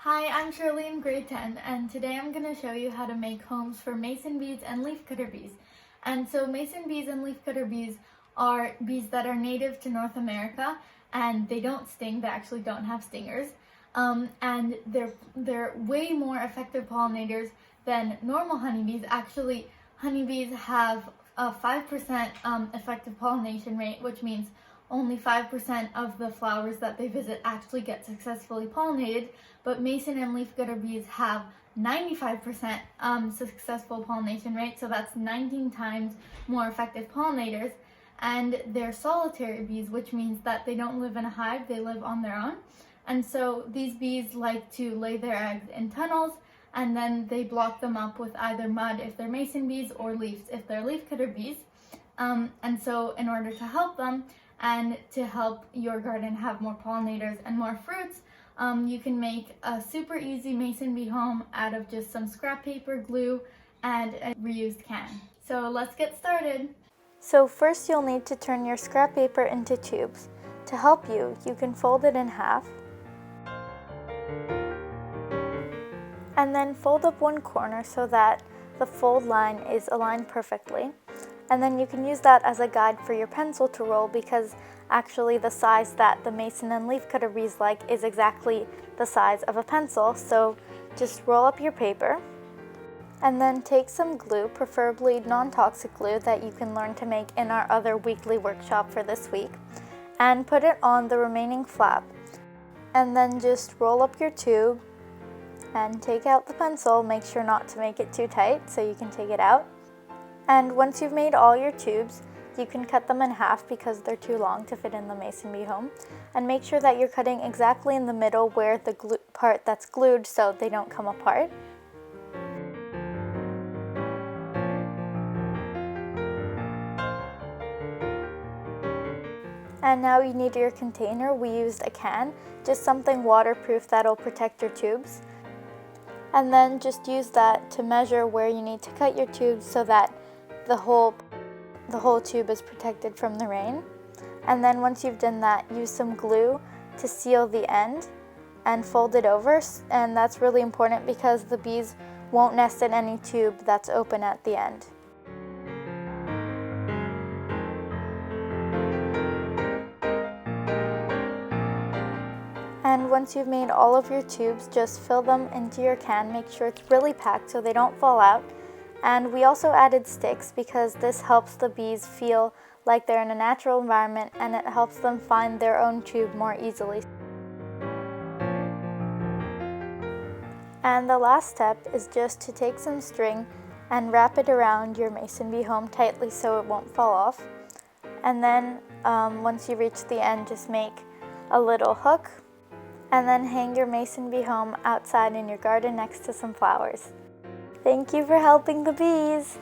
Hi, I'm Shirley in grade 10, and today I'm going to show you how to make homes for mason bees and leafcutter bees. And so mason bees and leafcutter bees are bees that are native to North America, and they don't sting. They actually don't have stingers. And they're way more effective pollinators than normal honeybees. Actually, honeybees have a 5% effective pollination rate, which means only 5% of the flowers that they visit actually get successfully pollinated, but mason and leafcutter bees have 95% successful pollination rate, so that's 19 times more effective pollinators. And they're solitary bees, which means that they don't live in a hive, they live on their own. And so these bees like to lay their eggs in tunnels, and then they block them up with either mud if they're mason bees or leaves if they're leafcutter bees. And so in order to help them and to help your garden have more pollinators and more fruits, you can make a super easy mason bee home out of just some scrap paper, glue, and a reused can. So let's get started. So first you'll need to turn your scrap paper into tubes. To help you, you can fold it in half and then fold up one corner so that the fold line is aligned perfectly. And then you can use that as a guide for your pencil to roll, because actually the size that the mason and leafcutter bees like is exactly the size of a pencil. So just roll up your paper and then take some glue, preferably non-toxic glue that you can learn to make in our other weekly workshop for this week, and put it on the remaining flap. And then just roll up your tube and take out the pencil. Make sure not to make it too tight so you can take it out. And once you've made all your tubes, you can cut them in half because they're too long to fit in the mason bee home. And make sure that you're cutting exactly in the middle where the part that's glued so they don't come apart. And now you need your container. We used a can, just something waterproof that'll protect your tubes. And then just use that to measure where you need to cut your tubes so that the whole tube is protected from the rain. And then once you've done that, use some glue to seal the end and fold it over. And that's really important because the bees won't nest in any tube that's open at the end. And once you've made all of your tubes, just fill them into your can. Make sure it's really packed so they don't fall out. And we also added sticks because this helps the bees feel like they're in a natural environment, and it helps them find their own tube more easily. And the last step is just to take some string and wrap it around your mason bee home tightly so it won't fall off. And then once you reach the end, just make a little hook and then hang your mason bee home outside in your garden next to some flowers. Thank you for helping the bees!